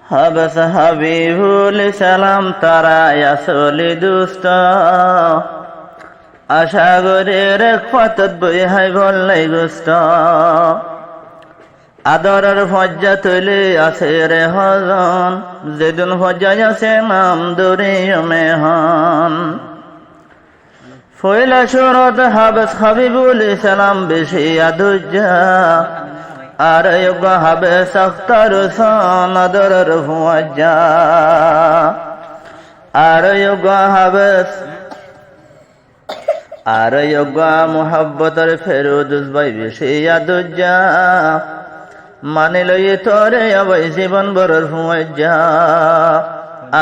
hubs Habibul সালাম তারা আসলে দুষ্ট আশা করে রেখপাতত বই হাই বললাই গুষ্ট আদরের ফজ্জা তৈলে আছে রে হজন যেদিন ফজ্জায় আছে নাম দৌড়ে মেহন ফয়লা সুরত হাবস হাবিবুল সালাম বেশি আদুজ্জা আর ইয়োগা হাবস আখতার সান আদরের ফজ্জা আর ইয়োগা হাবস আর ইয়োগা মোহাব্বতের ফেরুদুস ভাই বেশি আদুজ্জা মানে লই তোরে আবাই জীবন বরর ফজ্জা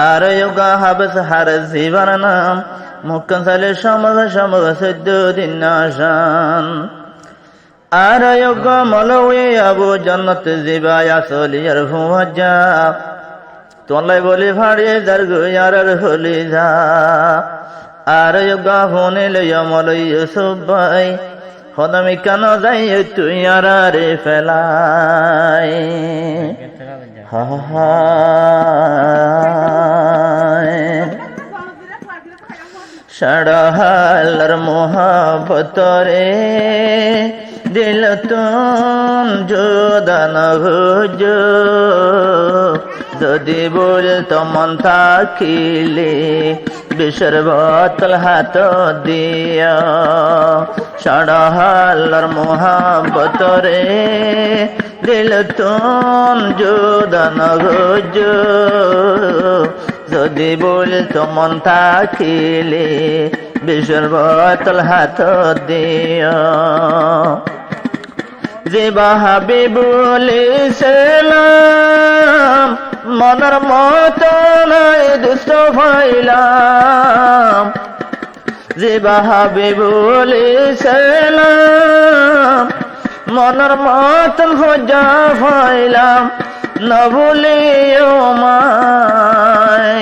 আর ইয়োগা হাবস হার জীবন নাম মুক্কান সালে সমগ সমগ সদ্য দিন নাশান আর ইয়োগা মলওয়ে আবু জান্নাত জিবায় আসলিয়ার ফজ্জা তোলাই বলি ভাড়ে দরগো ইয়ার হলি যা আর ইয়োগা ফোনে লইয়া মলই ইউসুফ ভাই হদমি কেন যাই তুই আর রে ফেলাই সড়হালর মোহাবতরে দিল তুম জোদান হুজ যদি বলতো মন থাকিলে বিষর বোতল হাত দিয়া সড়হালর মোহাবতরে দিল তুম জোদান হুজ যদি বলতো মন থাকিলে বিষর বোতল হাত দিয়া জিবা হাবিবুল সালাম মনের মতো নাই দুষ্ট ফাইলাম জিবা হাবিবুল সালাম মনের মতন ফজ্জা ফাইলাম না ভুলিও মায়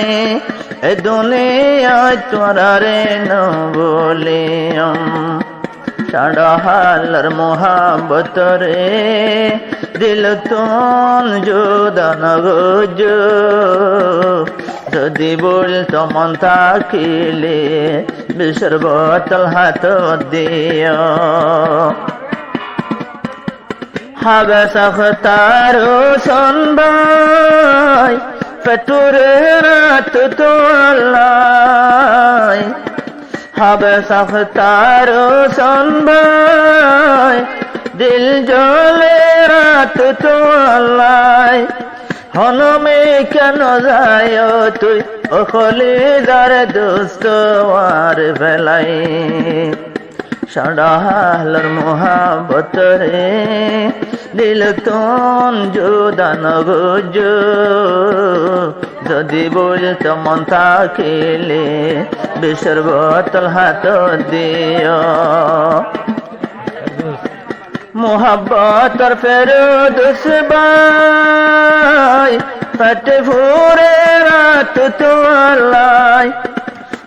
এ দুনিয়ায় তোরা রে ন বলিয়ম সড়হালর মোহাবতরে দিল তুন জোদান গুজ যদি বলতো মন থাকিলে বিষর বোতল হাত দিও হাবস আখতার সনবাই ফতুরে রাত তোলাই হাবস আখতার সনবাই দিল জলে রাত তোলাই হনমে কেন যায় তুই ওখলি যার দোস্ত আর বেলাই সড়হালর মোহাবতরে দিল তুন জোদান গুজ যদি বলতো মন থাকিলে বিষর বোতল হাত দিও মোহাব্বতর ফেরুদুস ভাই ফটে ফুরে রাত তোলাই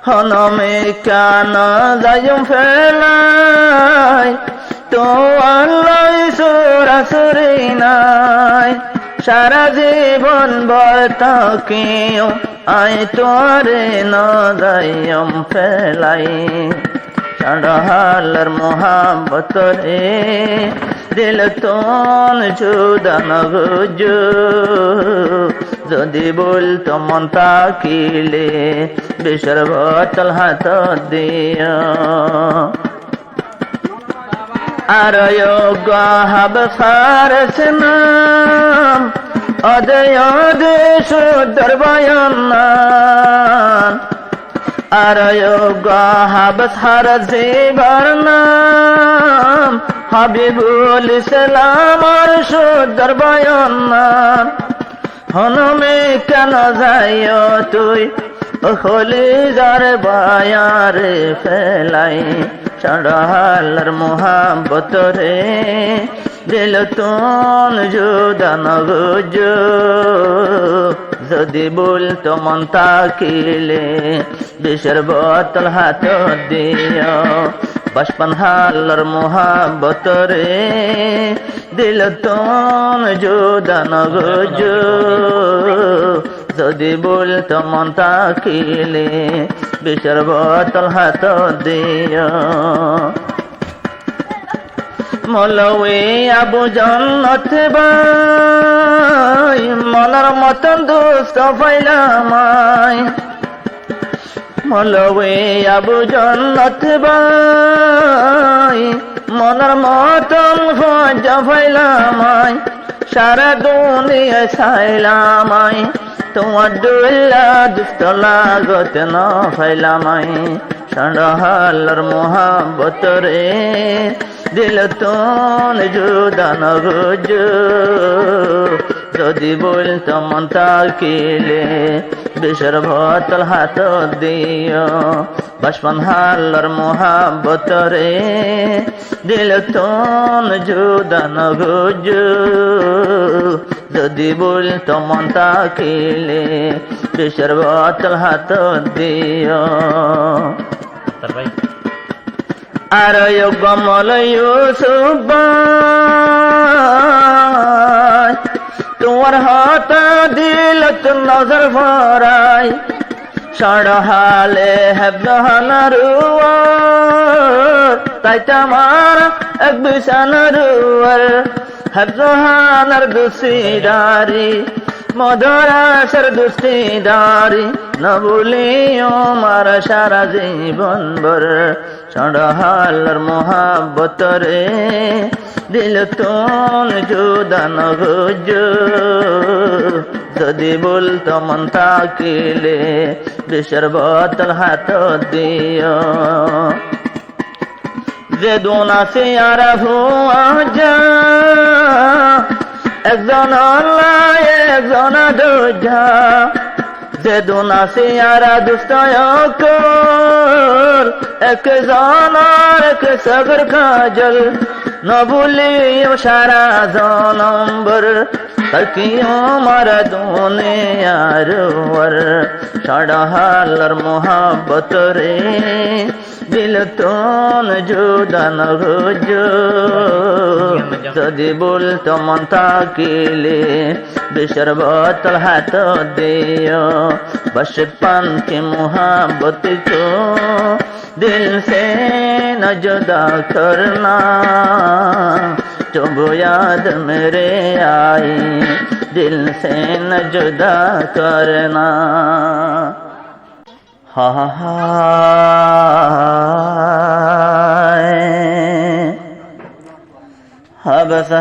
হনমে কান যায়ুম ফেলাই তো আল্লাহ সুরাসুরি নাই সারা জীবন বর্তকিও আয় তোরে ন যায়ুম ফেলাই সড়হালর মোহাবতরে দিল তুন জোদান গুজ যদি বলতো মন থাকিলে বিষর বোতল হাত দিও আর ইয়োগা হাবসার নাম অদয় দেশ দরবায়ন আর ইয়োগা হাবস হার জিবার নাম হাবিবুল সালাম আর সুদর বয়ন হনমে কেন যাই তুই ওখলি যার বায়ারে ফেলাই সড়হালর মোহাবতরে দিল তুন জোদান গুজ যদি বলতো মন থাকিলে বিষর বোতল হাত দিও बचपन हालर मोहब्बत रे दिल तुम जुदा न गुजो যদি বলতো মন তাকিলে বিষের বোতল হাত দিও মলওয়ে আবু জান্নাত ভাই মনের মতন দুষ্ট ফাইলামাই মলওয়ে আবু জান্নাত ভাই মনের মতন ফজা ফাইলামাই সারা দুনিয়া ছাইলামাই তোমার দুল্লা দুষ্ট লাগত না ফাইলামাই সন্ডাহালার মোহাব্বত রে দিল তুন জুদা ন গুজো যদি বলতো মন তাকিলে বিষের বোতল হাত দিও বচপন হালার মোহাব্বত রে দিল তুন জুদা ন গুজো যদি বলতো মন তাকিলে বিষের বোতল হাত দিও আর গমল ইউসুফ তোমার হাত দিলত নজর ফরাই সড়হালে হেবহানার তাই তোমার এক বিছানার হেবহানার দুসিদারি মধুরাসর দুস্তিদারি ন ভুলিও মার সারা জীবন ভর সড়হালার মোহাব্বত রে দিল তুন জুদা ন গুজো যদি বলতো মন তাকিলে বিষের বোতল হাত দিও যে দোনা সে আর হুয়া যা একজন আল্লাহ একজন দুজা যে দোনা সে আর দুস্তয়ক একজন আর এক সগর কাজল ন ভুলিও সারা জনম্বর তকিও মার দুনিয়ার ওর সড়হালার মোহাব্বত রে দিল তুন জুদা ন গুজো যদি বলতো মন তাকিলে বিষের বোতল হাত দিও बचपन की मोहब्बत को दिल से न जुदा करना जब याद मेरे आई दिल से न जुदा करना हा बस